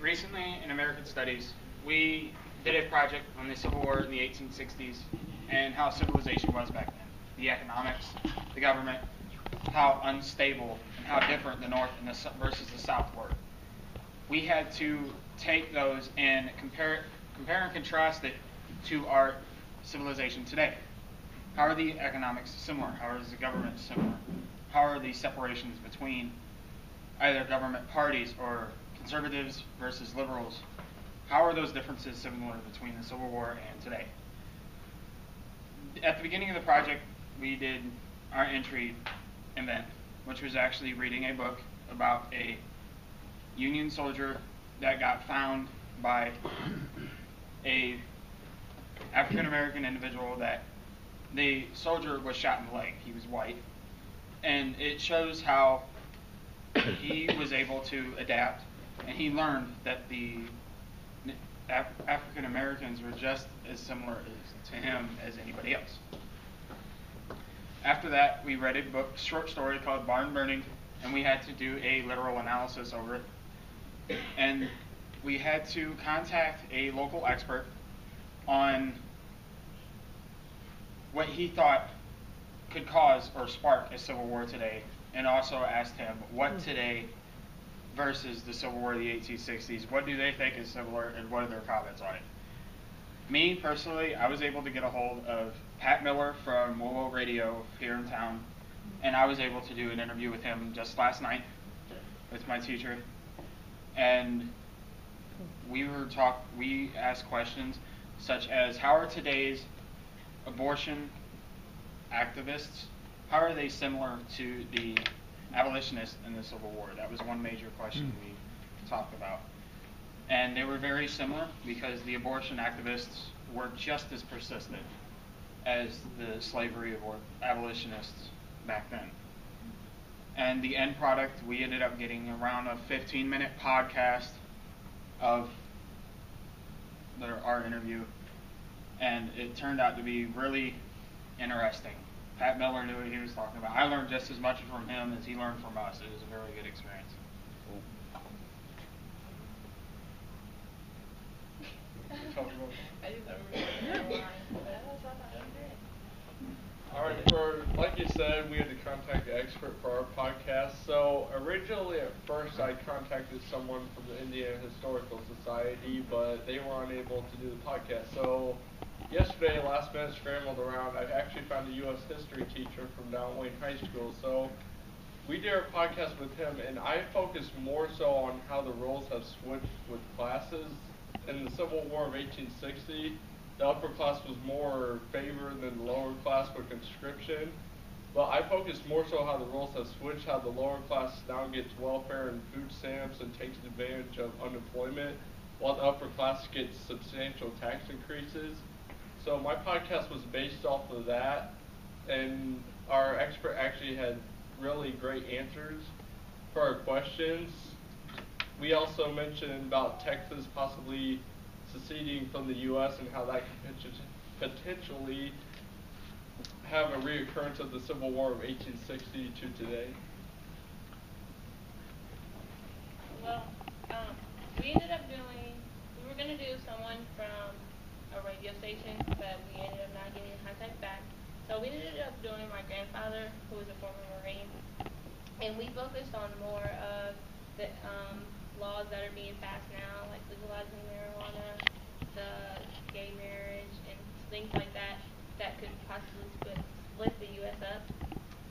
recently in American Studies, we did a project on the Civil War in the 1860s and how civilization was back then. The economics, the government, how unstable and how different the North and versus the South were. We had to take those and compare and contrast it to our civilization today. How are the economics similar? How is the government similar? How are the separations between either government parties or conservatives versus liberals? How are those differences similar between the Civil War and today? At the beginning of the project, we did our entry event, which was actually reading a book about a Union soldier that got found by a African American individual that the soldier was shot in the leg. He was white. And it shows how he was able to adapt, and he learned that the African Americans were just as similar to him as anybody else. After that, we read a short story called Barn Burning, and we had to do a literal analysis over it. And we had to contact a local expert on what he thought could cause or spark a civil war today, and also asked him what today versus the Civil War of the 1860s, what do they think is similar, and what are their comments on it? Me, personally, I was able to get a hold of Pat Miller from WOWO Radio here in town, and I was able to do an interview with him just last night with my teacher. And we asked questions such as, how are today's abortion activists, how are they similar to the abolitionists in the Civil War? That was one major question we talked about. And they were very similar because the abortion activists were just as persistent as the slavery or abolitionists back then. And the end product, we ended up getting around a 15-minute podcast of our interview, and it turned out to be really interesting. Pat Miller knew what he was talking about. I learned just as much from him as he learned from us. It was a very good experience. All right, like you said, we had to contact the expert for our podcast. So originally, at first, I contacted someone from the Indiana Historical Society, but they were unable to do the podcast. So yesterday, last minute scrambled around. I actually found a U.S. history teacher from down Wayne High School. So we did our podcast with him, and I focused more so on how the roles have switched with classes. In the Civil War of 1860, the upper class was more favored than the lower class with conscription. But I focused more so how the roles have switched, how the lower class now gets welfare and food stamps and takes advantage of unemployment, while the upper class gets substantial tax increases. So my podcast was based off of that, and our expert actually had really great answers for our questions. We also mentioned about Texas possibly seceding from the U.S. and how that could potentially have a reoccurrence of the Civil War of 1860 to today. Well, we ended up we were going to do someone from a radio station, but we ended up not getting in contact back. So we ended up doing my grandfather, who was a former Marine, and we focused on more of the laws that are being passed now, like legalizing marijuana, the gay marriage, and things like that that could possibly split the U.S. up.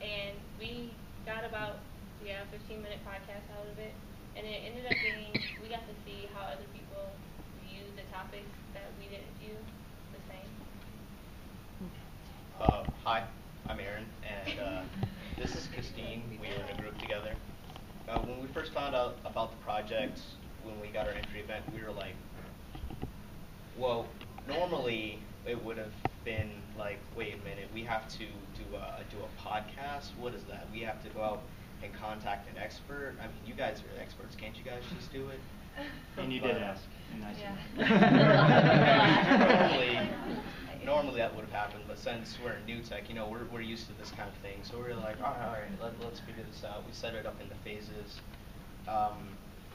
And we got about a 15-minute podcast out of it, and it ended up being, we got to see how other people view the topics that we didn't view the same. Hi, I'm Aaron, and this is Christine. We were in a group together. When we first found out about the project, when we got our entry event, we were like, well, normally it would have been like, wait a minute, we have to do a podcast? What is that? We have to go out and contact an expert? I mean, you guys are experts. Can't you guys just do it? And you did ask. Normally that would have happened, but since we're in new tech, we're used to this kind of thing. So we're like, all right, let's figure this out. We set it up into phases.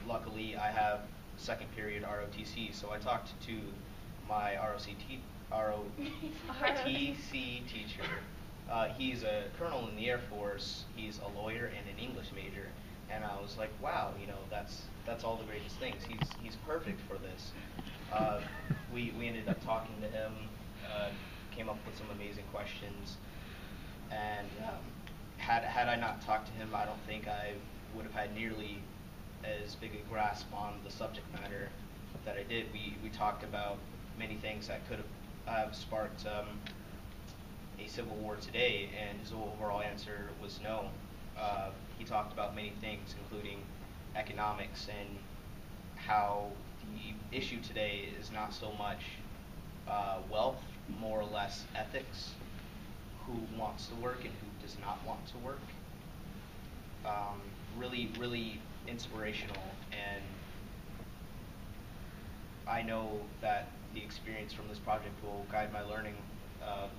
Luckily, I have second period ROTC. So I talked to my ROTC teacher. He's a colonel in the Air Force. He's a lawyer and an English major. And I was like, wow, that's all the greatest things. He's perfect for this. We ended up talking to him, came up with some amazing questions, and had I not talked to him, I don't think I would have had nearly as big a grasp on the subject matter that I did. We talked about many things that could have sparked a civil war today, and his overall answer was no. He talked about many things, including economics and how the issue today is not so much wealth, more or less ethics, who wants to work and who does not want to work. Really, really inspirational, and I know that the experience from this project will guide my learning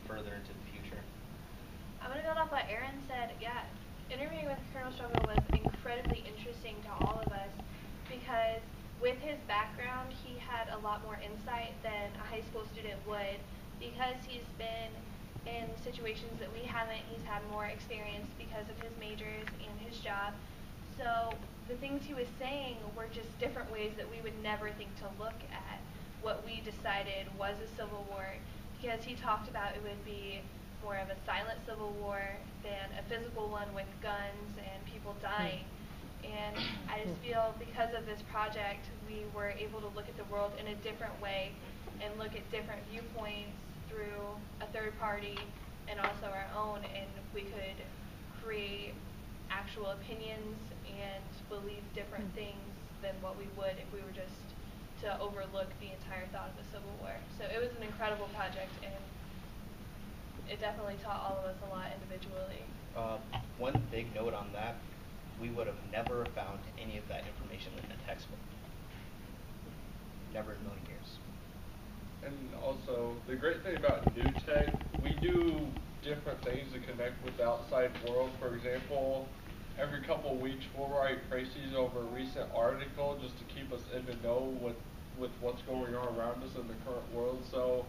further into the future. I'm going to build off what Aaron said. Yeah, interviewing with Colonel Strobel was incredibly interesting to all of us because with his background, he had a lot more insight than a high school student would because he's been in situations that we haven't. He's had more experience because of his majors and his job. So the things he was saying were just different ways that we would never think to look at what we decided was a civil war, because he talked about it would be more of a silent civil war than a physical one with guns and people dying. And I just feel because of this project, we were able to look at the world in a different way and look at different viewpoints through a third party and also our own, and we could create actual opinions and believe different things than what we would if we were just to overlook the entire thought of the Civil War. So it was an incredible project, and it definitely taught all of us a lot individually. One big note on that, we would have never found any of that information in a textbook. Never in a million years. And also, the great thing about New Tech, we do different things to connect with the outside world. For example, every couple of weeks we'll write précis over a recent article just to keep us in the know with what's going on around us in the current world. So,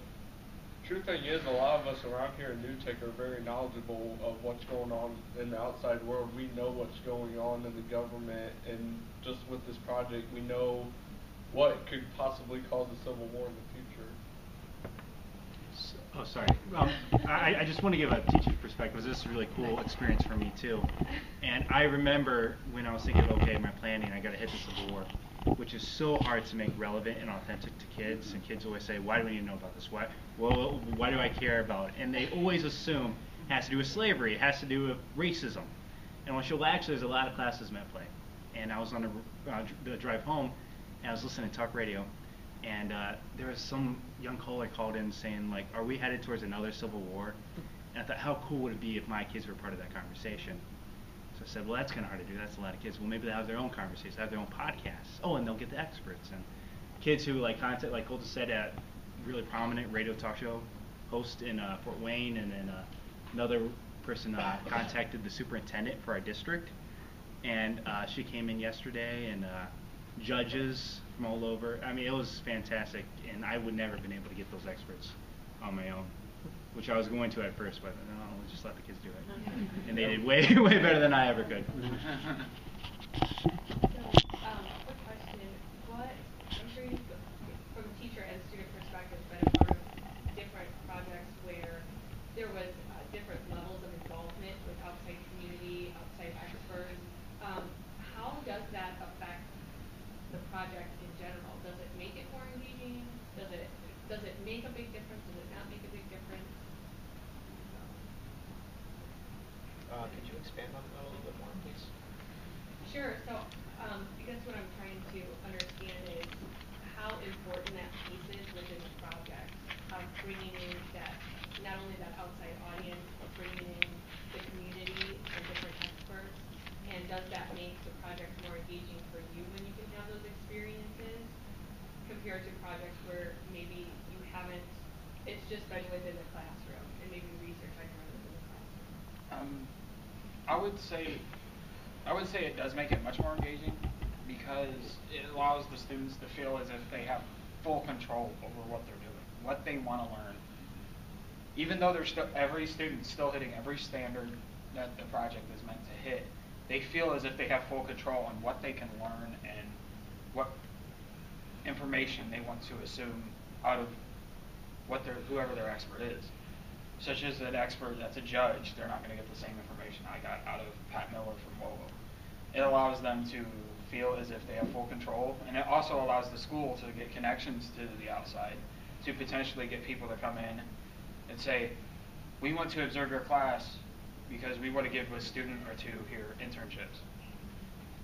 true thing is, a lot of us around here in New Tech are very knowledgeable of what's going on in the outside world. We know what's going on in the government, and just with this project, we know what could possibly cause a civil war in the future. Oh, sorry. I just want to give a teacher's perspective. This is a really cool experience for me, too. And I remember when I was thinking, okay, my planning, I got to hit the Civil War, which is so hard to make relevant and authentic to kids. And kids always say, why do we need to know about this? Why do I care about it? And they always assume it has to do with slavery. It has to do with racism. And when well, actually, there's a lot of classes met play. And I was on the drive home, and I was listening to talk radio. And there was some young caller called in saying, like, are we headed towards another civil war? And I thought, how cool would it be if my kids were part of that conversation? So I said, well, that's kind of hard to do. That's a lot of kids. Well, maybe they'll have their own conversations, have their own podcasts. Oh, and they'll get the experts. And kids who, like, contact, like Colton said, a really prominent radio talk show host in Fort Wayne, and then another person contacted the superintendent for our district. And she came in yesterday, and judges from all over. I mean, it was fantastic, and I would never have been able to get those experts on my own, which I was going to at first, but no, let's just let the kids do it. And they did way, way better than I ever could. Quick question. I'm sure you, from a teacher and student perspective, been a part of different projects where there was different levels of involvement with outside community, outside experts. How does that affect the project in general? Does it make it more engaging? Does it make a big difference? Does it not make a big difference? Could you expand on that a little bit more, please? Sure. So, I guess what I'm trying to understand is how important that piece is within the project, bringing in that, not only that outside audience, but bringing in the community and different experts. And does that make the project more engaging for you when you can have those experiences compared to projects where maybe you haven't, it's just been within the classroom and maybe research I can run within the classroom? I would say it does make it much more engaging because it allows the students to feel as if they have full control over what they're doing, what they want to learn. Even though every student's still hitting every standard that the project is meant to hit, they feel as if they have full control on what they can learn and what information they want to assume out of whoever their expert is. Such as an expert that's a judge, they're not going to get the same information I got out of Pat Miller from WOWO. It allows them to feel as if they have full control, and it also allows the school to get connections to the outside, to potentially get people to come in and say, we want to observe your class because we want to give a student or two here internships.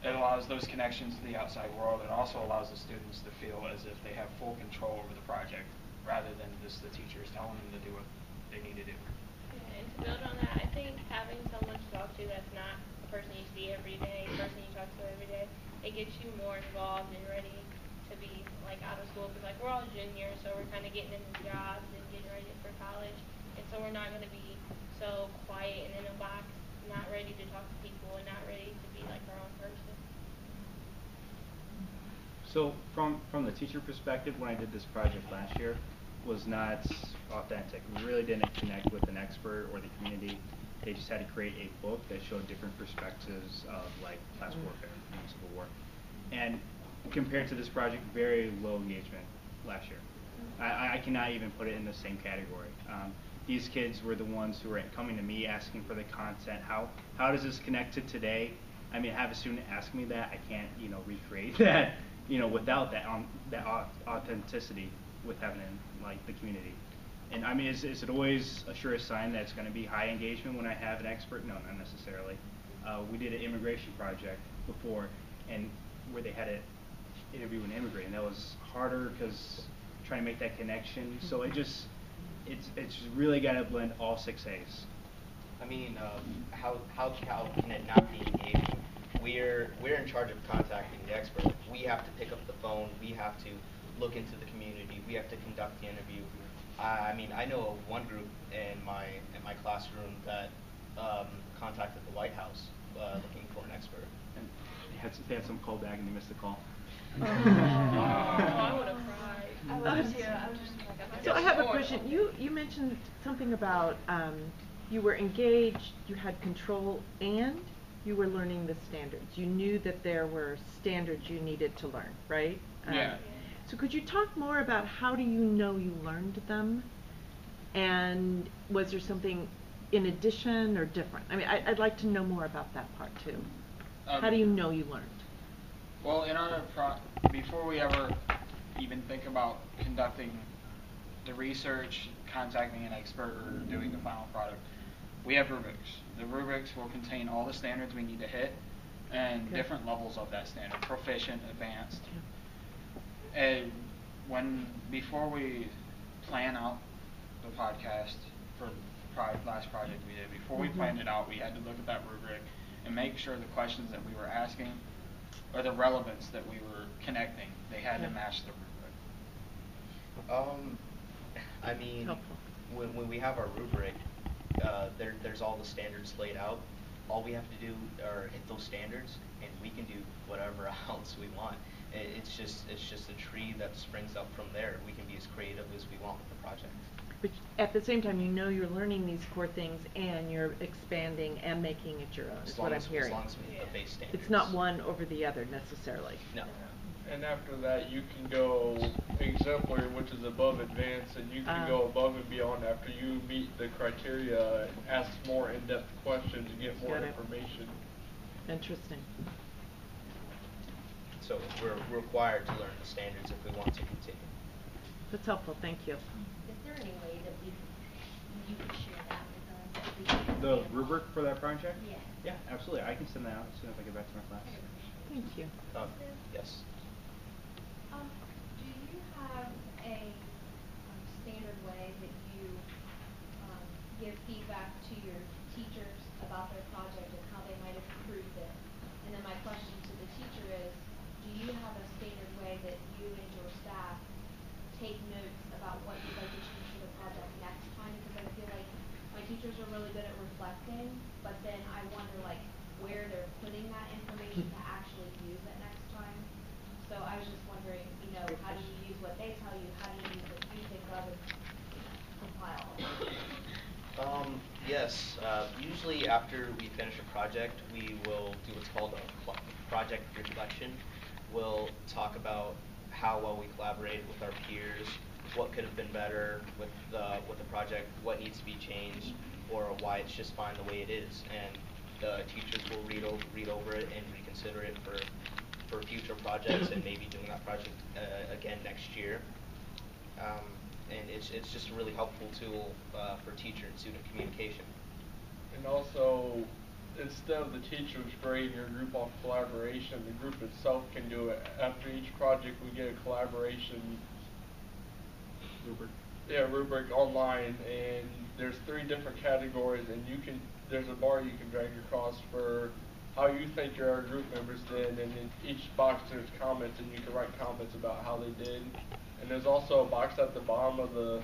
It allows those connections to the outside world. It also allows the students to feel as if they have full control over the project rather than just the teachers telling them to do what they need to do. Yeah, and to build on that, I think having someone to talk to that's not a person you see every day, a person you talk to every day, it gets you more involved and ready to be like out of school, because like we're all juniors, so we're kind of getting into jobs and getting ready for college, and so we're not going to be so quiet and in a box, not ready to talk to people and not ready to be like our own person. So from the teacher perspective, when I did this project last year, was not authentic. We really didn't connect with an expert or the community. They just had to create a book that showed different perspectives of like class warfare and civil war. And compared to this project, very low engagement last year. I cannot even put it in the same category. These kids were the ones who were coming to me asking for the content. How does this connect to today? I mean, have a student ask me that. I can't, recreate that, without that authenticity with having like the community. And I mean, is it always a sure sign that it's going to be high engagement when I have an expert? No, not necessarily. We did an immigration project before, and where they had to interview an immigrant, and that was harder because trying to make that connection. So it's really got to blend all 6 A's. I mean, how can it not be engaging? We're in charge of contacting the expert. We have to pick up the phone. We have to look into the community. We have to conduct the interview. I mean, I know of one group in my classroom that contacted the White House looking for an expert. And they had some call back and they missed the call. Oh, I would have cried. I would too. I was just like, So I have a question. You mentioned something about you were engaged, you had control, and you were learning the standards. You knew that there were standards you needed to learn, right? Yeah. So could you talk more about how do you know you learned them? And was there something in addition or different? I mean, I'd like to know more about that part too. How do you know you learned? Well, before we ever even think about conducting the research, contacting an expert, or doing the final product, we have rubrics. The rubrics will contain all the standards we need to hit and different levels of that standard, proficient, advanced. And before we plan out the podcast for the last project we did, before we planned it out, we had to look at that rubric and make sure the questions that we were asking or the relevance that we were connecting, they had to match the rubric. I mean, when we have our rubric, there's all the standards laid out. All we have to do are hit those standards, and we can do whatever else we want. It's just a tree that springs up from there. We can be as creative as we want with the project. But at the same time, you're learning these core things and you're expanding and making it your own, is what I'm hearing. As long as we hit the base standards. It's not one over the other necessarily. No. And after that, you can go exemplary, which is above advanced, and you can go above and beyond after you meet the criteria, ask more in-depth questions, and get more information. Interesting. So we're required to learn the standards if we want to continue. That's helpful. Thank you. Is there any way that you could share that with us? The rubric for that project? Yeah. Yeah, absolutely. I can send that out as soon as I get back to my class. Thank you. Yes. Do you have a standard way that you give feedback to your teachers about their project and how they might have improved it? And then my question to the teacher is, do you have a standard way that you and your staff take notes about what you'd like to change to the project next time? Because I feel like my teachers are really good at reflecting, but then I wonder like where they're putting that information to actually use it next time. Yes, usually after we finish a project, we will do what's called a project reflection. We'll talk about how well we collaborated with our peers, what could have been better with the project, what needs to be changed, or why it's just fine the way it is. And the teachers will read over it and reconsider it for future projects and maybe doing that project again next year. And it's just a really helpful tool for teacher and student communication. And also, instead of the teachers grading your group off collaboration, the group itself can do it. After each project, we get a collaboration rubric online, and there's 3 different categories, and there's a bar you can drag across for how you think your group members did, and in each box there's comments, and you can write comments about how they did. And there's also a box at the bottom of the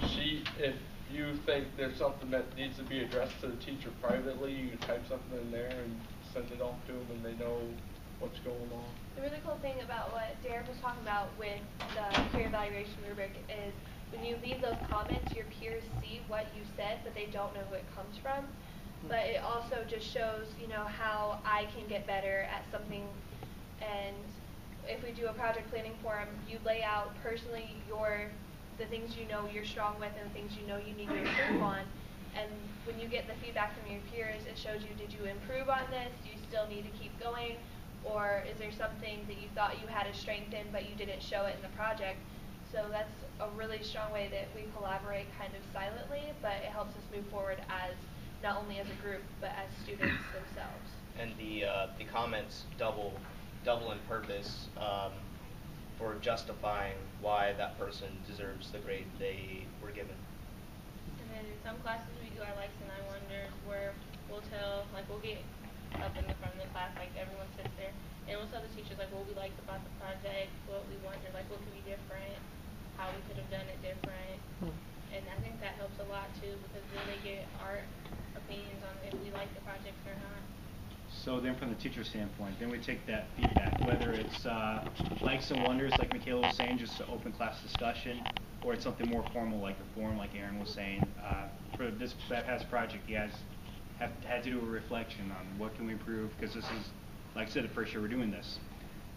sheet. If you think there's something that needs to be addressed to the teacher privately, you can type something in there and send it off to them, and they know what's going on. The really cool thing about what Darren was talking about with the peer evaluation rubric is when you leave those comments, your peers see what you said, but they don't know who it comes from. But it also just shows, how I can get better at something. And if we do a project planning forum, you lay out personally the things you know you're strong with and the things you know you need to improve on. And when you get the feedback from your peers, it shows you, did you improve on this? Do you still need to keep going? Or is there something that you thought you had a strength in but you didn't show it in the project? So that's a really strong way that we collaborate kind of silently, but it helps us move forward as not only as a group but as students themselves. And the comments double in purpose for justifying why that person deserves the grade they were given. And then in some classes we do our likes and I wonders where we'll get up in the front of the class, like everyone sits there, and we'll tell the teachers like what we liked about the project, what we wondered, like what could be different, how we could have done it different. And I think that helps a lot too, because then they get our opinions on if we like the project or not. So then from the teacher standpoint, then we take that feedback, whether it's likes and wonders, like Michaela was saying, just an open class discussion, or it's something more formal like a forum, like Aaron was saying. For this past project, you guys had to do a reflection on what can we improve, because this is, like I said, the first year we're doing this.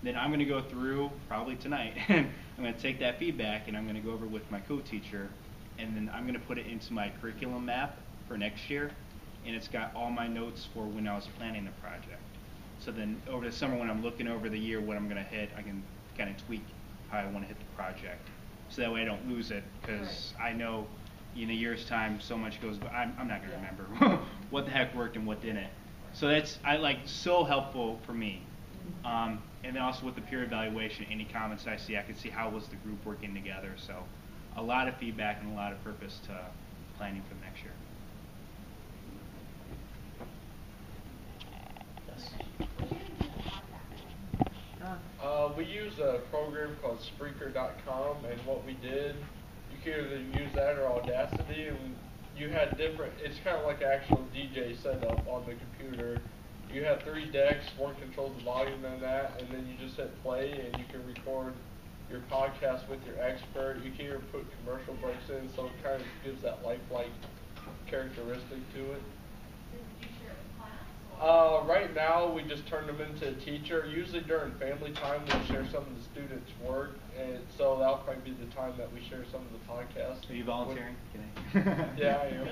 Then I'm going to go through, probably tonight, and I'm going to take that feedback and I'm going to go over with my co-teacher, and then I'm going to put it into my curriculum map for next year, and it's got all my notes for when I was planning the project. So then over the summer when I'm looking over the year what I'm going to hit, I can kind of tweak how I want to hit the project. So that way I don't lose it, because I know in a year's time so much goes, but I'm not going to remember what the heck worked and what didn't. So that's so helpful for me. And then also with the peer evaluation, any comments I see, I can see how was the group working together. So a lot of feedback and a lot of purpose to planning for next year. We use a program called Spreaker.com, and what we did, you can either use that or Audacity, and you had different, it's kind of like an actual DJ setup on the computer. You have 3 decks, one controls the volume and that, and then you just hit play and you can record your podcast with your expert. You can even put commercial breaks in, so it kind of gives that lifelike characteristic to it. Did you share it with class? Right now, we just turn them into a teacher. Usually during family time, we'll share some of the students' work, and so that'll probably be the time that we share some of the podcasts. Are you volunteering? Yeah, I am.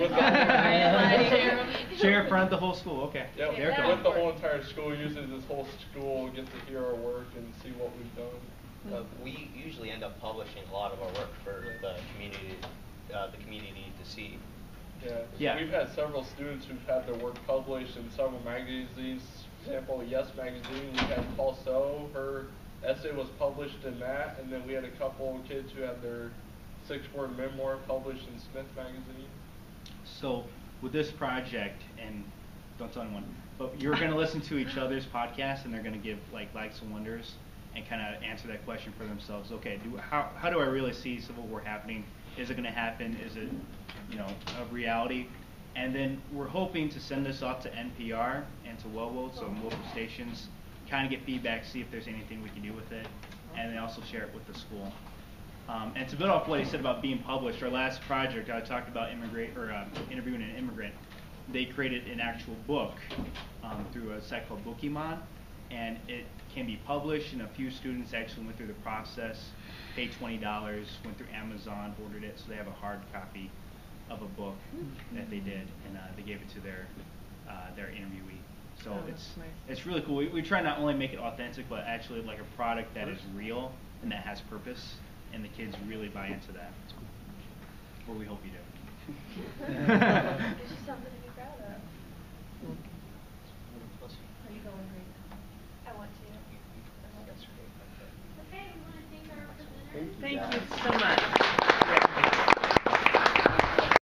Okay. Share in front of the whole school, okay. Yep. There it With goes. the whole entire school, usually this whole school gets to hear our work and see what we've done. We usually end up publishing a lot of our work for the community to see. Yeah. We've had several students who've had their work published in several magazines. For example, Yes Magazine, we had Paul So, her essay was published in that, and then we had a couple of kids who had their 6-word memoir published in Smith Magazine. So with this project, and don't tell anyone, but you're going to listen to each other's podcasts, and they're going to give likes and wonders and kind of answer that question for themselves. Okay, how do I really see Civil War happening? Is it going to happen? Is it, a reality? And then we're hoping to send this off to NPR and to WOWO, so local stations, kind of get feedback, see if there's anything we can do with it, and then also share it with the school. And to build off what he said about being published, our last project I talked about interviewing an immigrant. They created an actual book through a site called Bookemon, and it can be published. And a few students actually went through the process, paid $20, went through Amazon, ordered it, so they have a hard copy of a book that they did, and they gave it to their interviewee. So it's really cool. We try not only make it authentic, but actually like a product that is real and that has purpose, and the kids really buy into that. Or we hope you do. There's just something to be